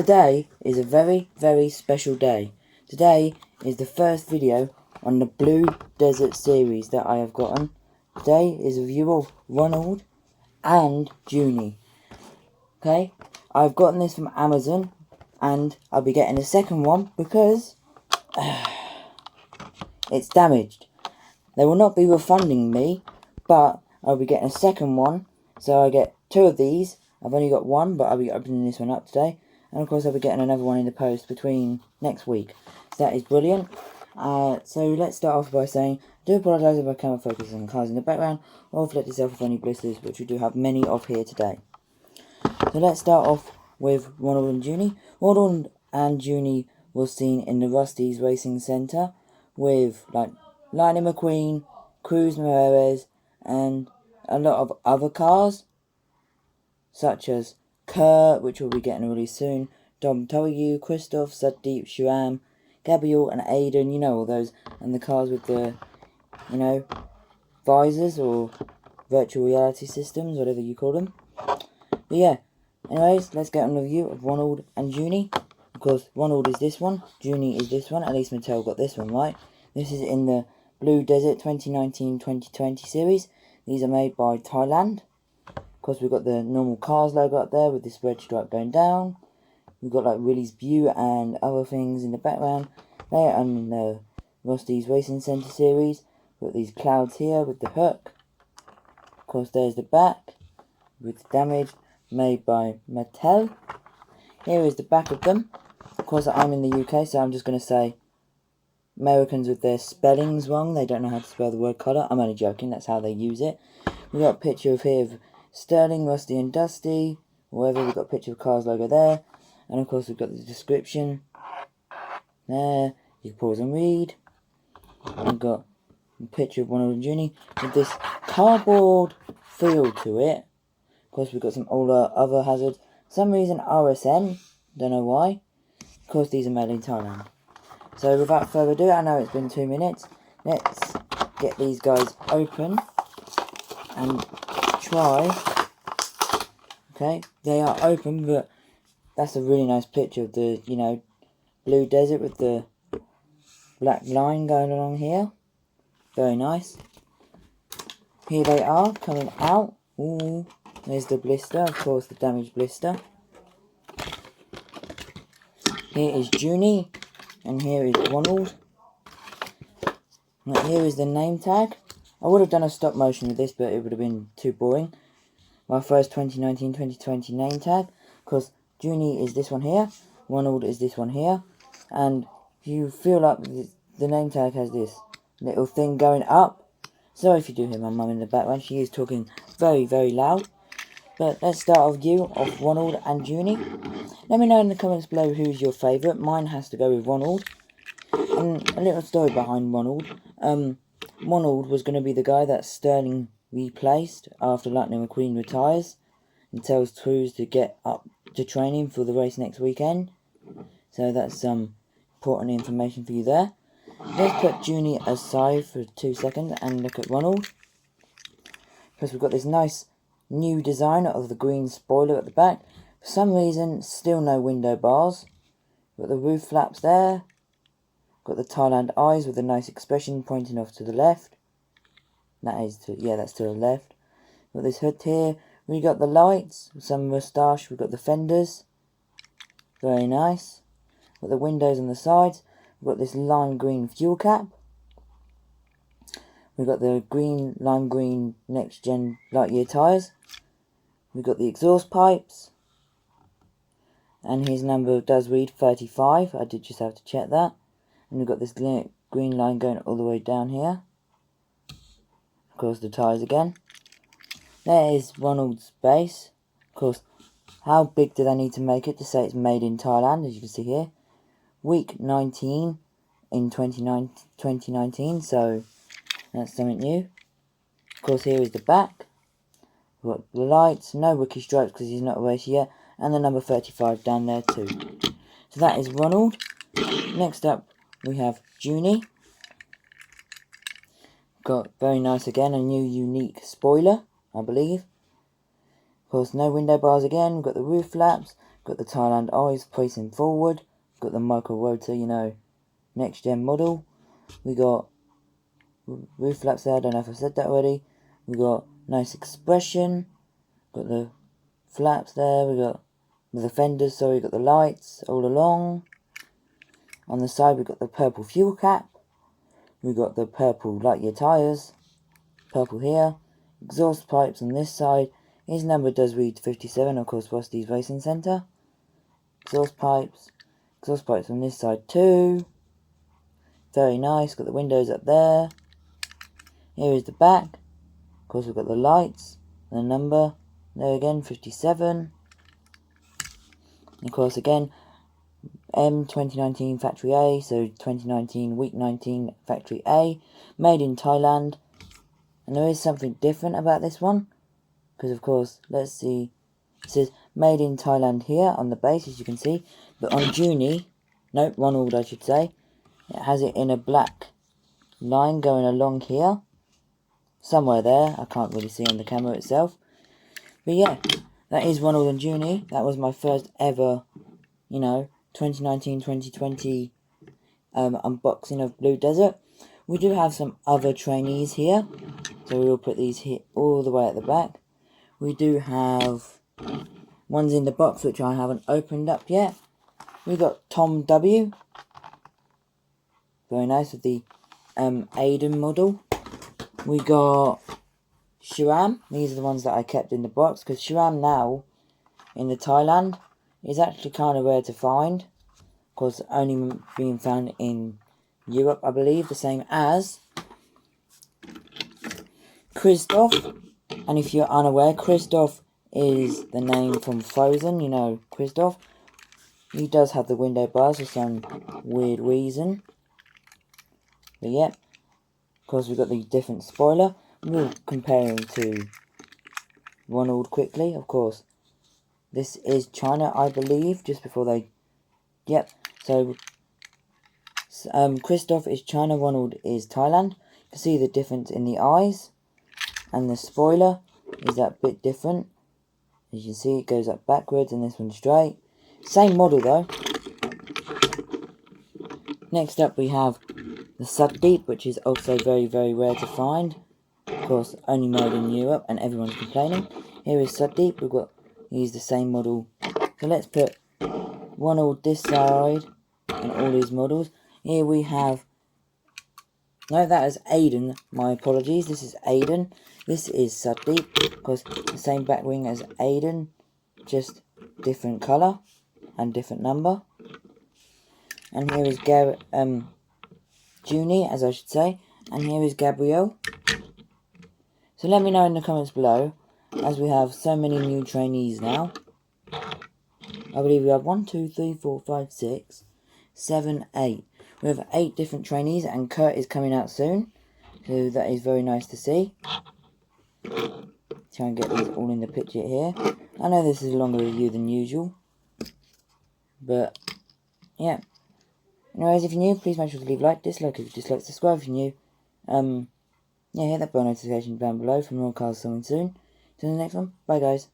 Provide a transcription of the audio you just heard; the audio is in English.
Today is a very, very special day. Today is the first video on the Blue Desert series that I have gotten. Today is a review of Ronald and Juni. Okay, I've gotten this from Amazon and I'll be getting a second one because it's damaged. They will not be refunding me, but I'll be getting a second one. So I get two of these. I've only got one, but I'll be opening this one up today. And of course I'll be getting another one in the post between next week. So that is brilliant. So let's start off by saying, I do apologise if I cannot focus on cars in the background, or reflect yourself with any blisters, which we do have many of here today. So let's start off with Ronald and Juni. Ronald and Juni was seen in the Rust-Eze Racing Center with like Lightning Mcqueen, Cruz Ramirez, and a lot of other cars, such as Kurt, which we'll be getting really soon, Dom Toyu, Christoph, Sudeep, Shuram, Gabriel, and Aiden, you know, all those, and the cars with the, you know, visors or virtual reality systems, whatever you call them. But yeah, anyways, let's get on the review of Ronald and Juni. Of course, Ronald is this one, Juni is this one, at least Mattel got this one right. This is in the Blue Desert 2019-2020 series. These are made by Thailand. Of course, we've got the normal cars logo up there with this red stripe going down. We've got like Willie's View and other things in the background. They are on the Rust-Eze Racing Center Series. We've got these clouds here with the hook. Of course, there's the back with damage made by Mattel. Here is the back of them. Of course, I'm in the UK, so I'm just going to say Americans with their spellings wrong. They don't know how to spell the word colour. I'm only joking, that's how they use it. We've got a picture of here of Sterling, Rusty and Dusty, wherever. We've got a picture of Cars logo there, and of course we've got the description there. You can pause and read. We've got a picture of Ronald and Juni with this cardboard feel to it. Of course we've got some all other hazards. For some reason RSN, don't know why. Of course these are made in Thailand. So without further ado, I know it's been 2 minutes. Let's get these guys open and try. Okay, they are open, but that's a really nice picture of the, you know, Blue Desert with the black line going along here. Very nice. Here they are coming out. Ooh, there's the blister, of course, the damaged blister. Here is Juni, and here is Ronald. And here is the name tag. I would have done a stop motion with this, but it would have been too boring. My first 2019-2020 name tag, because Juni is this one here, Ronald is this one here, and you feel like the name tag has this little thing going up. Sorry if you do hear my mum in the background, she is talking very, very loud. But let's start a review of Ronald and Juni. Let me know in the comments below who's your favourite. Mine has to go with Ronald. And a little story behind Ronald. Ronald was going to be the guy that Sterling replaced after Lightning Mcqueen retires and tells Cruz to get up to training for the race next weekend. So that's some important information for you there. Let's put Juni aside for 2 seconds and look at Ronald. Because we've got this nice new design of the green spoiler at the back. For some reason, still no window bars. Got the roof flaps there. Got the Thailand eyes with a nice expression pointing off to the left. That is to, yeah, that's to the left. Got this hood here. We got the lights, some moustache. We've got the fenders. Very nice. Got the windows on the sides. We've got this lime green fuel cap. We've got the green, lime green Next Gen Lightyear tyres. We've got the exhaust pipes. And his number does read 35. I did just have to check that. And we've got this green line going all the way down here. Of course, the tyres again. There is Ronald's base. Of course, how big did I need to make it to say it's made in Thailand, as you can see here. Week 19 in 2019, so that's something new. Of course, here is the back. We've got the lights, no rookie stripes because he's not a racer yet, and the number 35 down there too. So that is Ronald. Next up, we have Juni. Got very nice again, a new unique spoiler, I believe. Of course, no window bars again. We've got the roof flaps. Got the Thailand eyes facing forward. Got the micro rotor, you know, next gen model. We got roof flaps there, I don't know if I said that already. We got nice expression. Got the flaps there, we got the fenders, sorry, we got the lights all along. On the side we got the purple fuel cap. We got the purple light year tyres. Purple here. Exhaust pipes on this side. His number does read 57, of course, Rust-Eze Racing Center. Exhaust pipes on this side too. Very nice, got the windows up there. Here is the back. Of course we've got the lights, and the number, there again, 57. And of course again, M 2019 Factory A, so 2019 Week 19 Factory A, made in Thailand. And there is something different about this one, because of course, let's see, it says made in Thailand here on the base, as you can see, but on Junyi, nope, Ronald I should say, it has it in a black line going along here, somewhere there, I can't really see on the camera itself, but yeah, that is Ronald and Juni. That was my first ever, you know, 2019-2020 unboxing of Blue Desert. We do have some other trainees here, so we will put these here all the way at the back. We do have ones in the box which I haven't opened up yet. We got Tom W, very nice, with the Aiden model. We got Shiram. These are the ones that I kept in the box, because Shiram now in the Thailand is actually kind of rare to find. Of course, only being found in Europe, I believe, the same as Kristoff. And if you're unaware, Kristoff is the name from Frozen, you know, Kristoff. He does have the window bars for some weird reason. But yeah, of course we've got the different spoiler. We'll compare him to Ronald quickly, of course. This is China, I believe, just before they... Yep, so Kristoff is China, Ronald is Thailand. You can see the difference in the eyes. And the spoiler is that bit different. As you can see, it goes up backwards and this one's straight. Same model though. Next up we have the Sudeep, which is also very, very rare to find. Of course, only made in Europe, and everyone's complaining. Here is Sudeep. We've got, he's the same model. So let's put Ronald this side and all his models. Here we have, no, that is Aiden. My apologies. This is Aiden. This is Sudeep. Of course, the same back wing as Aiden, just different colour and different number. And here is Junyi, as I should say. And here is Gabrielle. So let me know in the comments below, as we have so many new trainees now. I believe we have 1, 2, 3, 4, 5, 6, 7, 8. We have 8 different trainees, and Kurt is coming out soon. So that is very nice to see. Try and get these all in the picture here. I know this is a longer review than usual, but yeah. Anyways, if you're new, please make sure to leave a like, dislike if you dislike, subscribe if you're new. Yeah, hit that bell notification down below for more cars coming soon. See you in the next one. Bye guys.